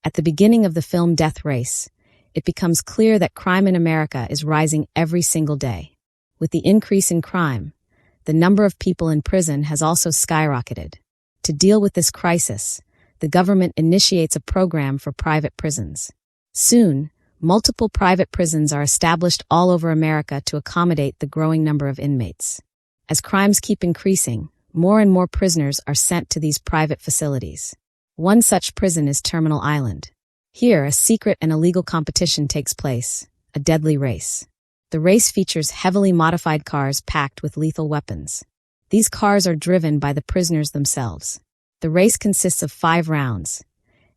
At the beginning of the film Death Race, it becomes clear that crime in America is rising every single day. With the increase in crime, the number of people in prison has also skyrocketed. To deal with this crisis, the government initiates a program for private prisons. Soon, multiple private prisons are established all over America to accommodate the growing number of inmates. As crimes keep increasing, more and more prisoners are sent to these private facilities. One such prison is Terminal Island. Here, a secret and illegal competition takes place, a deadly race. The race features heavily modified cars packed with lethal weapons. These cars are driven by the prisoners themselves. The race consists of 5 rounds,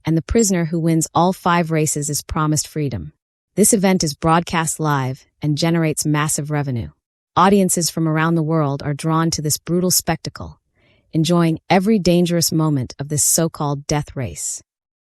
and the prisoner who wins all 5 races is promised freedom. This event is broadcast live and generates massive revenue. Audiences from around the world are drawn to this brutal spectacle, enjoying every dangerous moment of this so-called death race.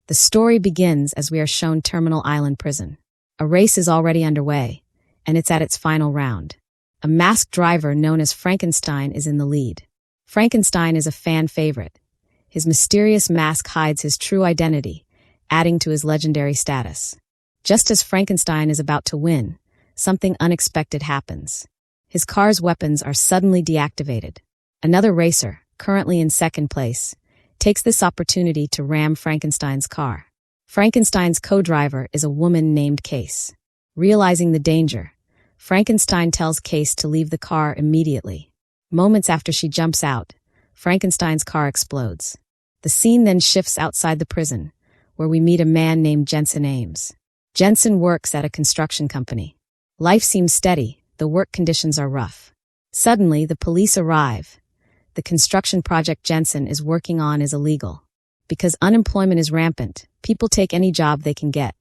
The story begins as we are shown Terminal Island Prison. A race is already underway, and it's at its final round. A masked driver known as Frankenstein is in the lead. Frankenstein is a fan favorite. His mysterious mask hides his true identity, adding to his legendary status. Just as Frankenstein is about to win, something unexpected happens. His car's weapons are suddenly deactivated. Another racer, currently in second place, takes this opportunity to ram Frankenstein's car. Frankenstein's co-driver is a woman named Case. Realizing the danger, Frankenstein tells Case to leave the car immediately. Moments after she jumps out, Frankenstein's car explodes. The scene then shifts outside the prison, where we meet a man named Jensen. Jensen works at a construction company. Life seems steady, the work conditions are rough. Suddenly, the police arrive. The construction project Jensen is working on is illegal. Because unemployment is rampant, people take any job they can get,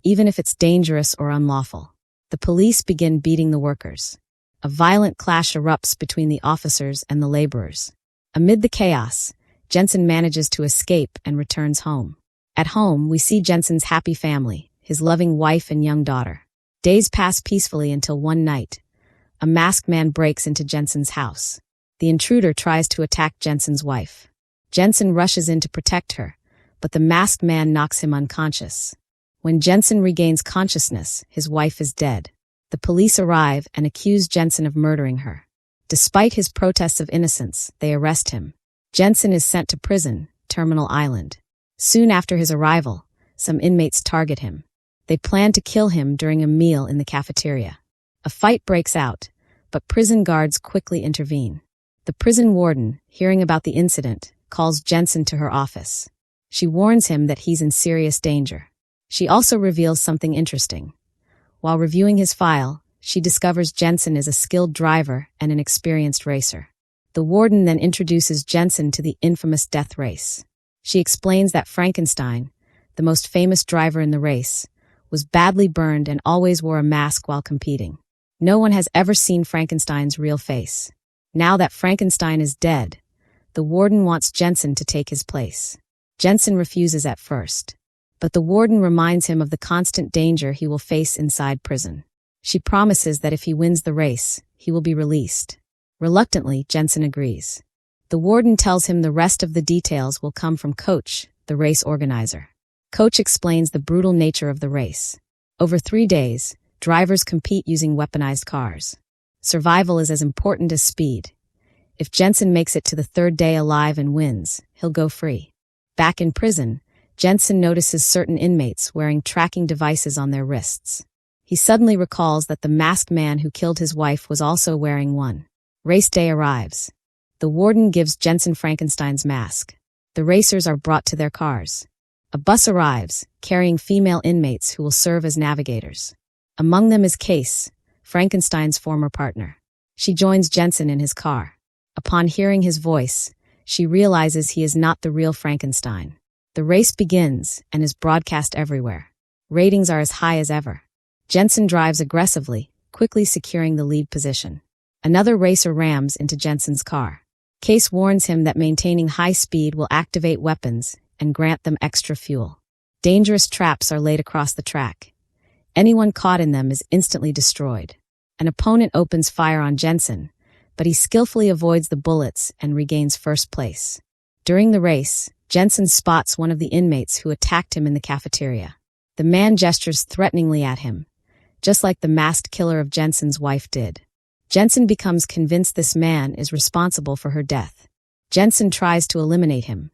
even if it's dangerous or unlawful. The police begin beating the workers. A violent clash erupts between the officers and the laborers. Amid the chaos, Jensen manages to escape and returns home. At home, we see Jensen's happy family, his loving wife and young daughter. Days pass peacefully until one night, a masked man breaks into Jensen's house. The intruder tries to attack Jensen's wife. Jensen rushes in to protect her, but the masked man knocks him unconscious. When Jensen regains consciousness, his wife is dead. The police arrive and accuse Jensen of murdering her. Despite his protests of innocence, they arrest him. Jensen is sent to prison, Terminal Island. Soon after his arrival, some inmates target him. They plan to kill him during a meal in the cafeteria. A fight breaks out, but prison guards quickly intervene. The prison warden, hearing about the incident, calls Jensen to her office. She warns him that he's in serious danger. She also reveals something interesting. While reviewing his file, she discovers Jensen is a skilled driver and an experienced racer. The warden then introduces Jensen to the infamous death race. She explains that Frankenstein, the most famous driver in the race, was badly burned and always wore a mask while competing. No one has ever seen Frankenstein's real face. Now that Frankenstein is dead, the warden wants Jensen to take his place. Jensen refuses at first, but the warden reminds him of the constant danger he will face inside prison. She promises that if he wins the race, he will be released. Reluctantly, Jensen agrees. The warden tells him the rest of the details will come from Coach, the race organizer. Coach explains the brutal nature of the race. Over 3 days, drivers compete using weaponized cars. Survival is as important as speed. If Jensen makes it to the 3rd day alive and wins, he'll go free. Back in prison, Jensen notices certain inmates wearing tracking devices on their wrists. He suddenly recalls that the masked man who killed his wife was also wearing one. Race day arrives. The warden gives Jensen Frankenstein's mask. The racers are brought to their cars. A bus arrives, carrying female inmates who will serve as navigators. Among them is Case, Frankenstein's former partner. She joins Jensen in his car. Upon hearing his voice, she realizes he is not the real Frankenstein. The race begins and is broadcast everywhere. Ratings are as high as ever. Jensen drives aggressively, quickly securing the lead position. Another racer rams into Jensen's car. Case warns him that maintaining high speed will activate weapons and grant them extra fuel. Dangerous traps are laid across the track. Anyone caught in them is instantly destroyed. An opponent opens fire on Jensen, but he skillfully avoids the bullets and regains first place. During the race, Jensen spots one of the inmates who attacked him in the cafeteria. The man gestures threateningly at him, just like the masked killer of Jensen's wife did. Jensen becomes convinced this man is responsible for her death. Jensen tries to eliminate him,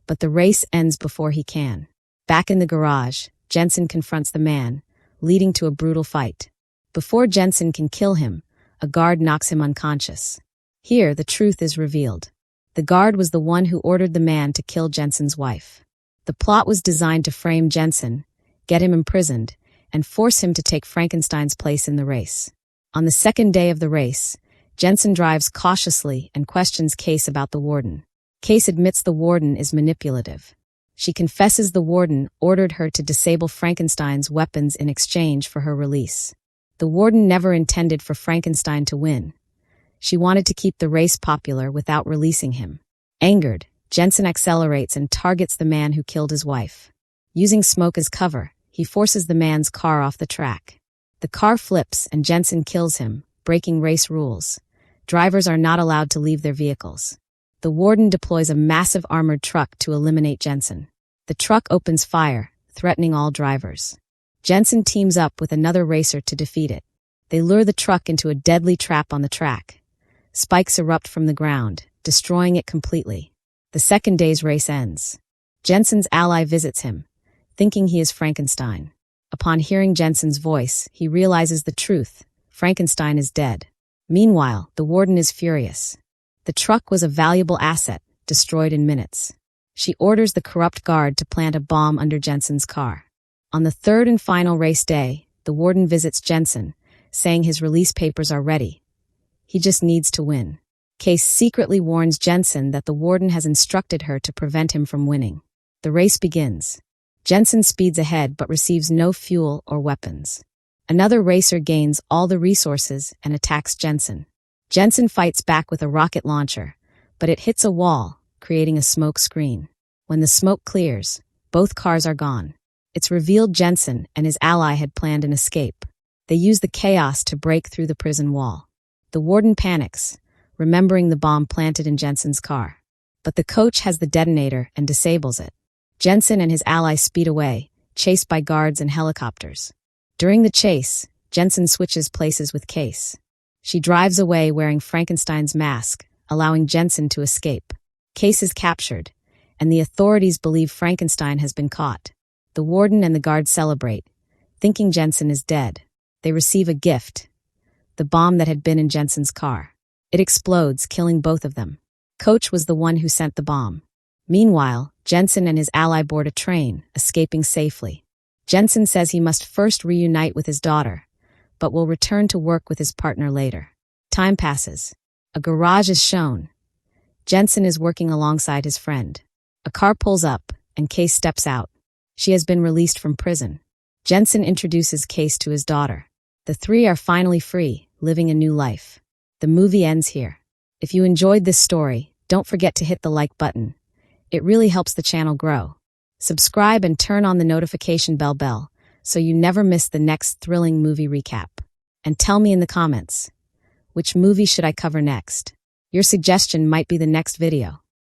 but the race ends before he can. Back in the garage, Jensen confronts the man, leading to a brutal fight. Before Jensen can kill him, a guard knocks him unconscious. Here, the truth is revealed. The guard was the one who ordered the man to kill Jensen's wife. The plot was designed to frame Jensen, get him imprisoned, and force him to take Frankenstein's place in the race. On the second day of the race, Jensen drives cautiously and questions Case about the warden. Case admits the warden is manipulative. She confesses the warden ordered her to disable Frankenstein's weapons in exchange for her release. The warden never intended for Frankenstein to win. She wanted to keep the race popular without releasing him. Angered, Jensen accelerates and targets the man who killed his wife. Using smoke as cover, he forces the man's car off the track. The car flips and Jensen kills him, breaking race rules. Drivers are not allowed to leave their vehicles. The warden deploys a massive armored truck to eliminate Jensen. The truck opens fire, threatening all drivers. Jensen teams up with another racer to defeat it. They lure the truck into a deadly trap on the track. Spikes erupt from the ground, destroying it completely. The second day's race ends. Jensen's ally visits him, thinking he is Frankenstein. Upon hearing Jensen's voice, he realizes the truth. Frankenstein is dead. Meanwhile, the warden is furious. The truck was a valuable asset, destroyed in minutes. She orders the corrupt guard to plant a bomb under Jensen's car. On the third and final race day, the warden visits Jensen, saying his release papers are ready. He just needs to win. Case secretly warns Jensen that the warden has instructed her to prevent him from winning. The race begins. Jensen speeds ahead but receives no fuel or weapons. Another racer gains all the resources and attacks Jensen. Jensen fights back with a rocket launcher, but it hits a wall, creating a smoke screen. When the smoke clears, both cars are gone. It's revealed Jensen and his ally had planned an escape. They use the chaos to break through the prison wall. The warden panics, remembering the bomb planted in Jensen's car. But the coach has the detonator and disables it. Jensen and his ally speed away, chased by guards and helicopters. During the chase, Jensen switches places with Case. She drives away wearing Frankenstein's mask, allowing Jensen to escape. Case is captured, and the authorities believe Frankenstein has been caught. The warden and the guards celebrate, thinking Jensen is dead. They receive a gift, the bomb that had been in Jensen's car. It explodes, killing both of them. Coach was the one who sent the bomb. Meanwhile, Jensen and his ally board a train, escaping safely. Jensen says he must first reunite with his daughter, but will return to work with his partner later. Time passes. A garage is shown. Jensen is working alongside his friend. A car pulls up, and Case steps out. She has been released from prison. Jensen introduces Case to his daughter. The three are finally free, living a new life. The movie ends here. If you enjoyed this story, don't forget to hit the like button. It really helps the channel grow. Subscribe and turn on the notification bell so you never miss the next thrilling movie recap. And tell me in the comments, which movie should I cover next? Your suggestion might be the next video.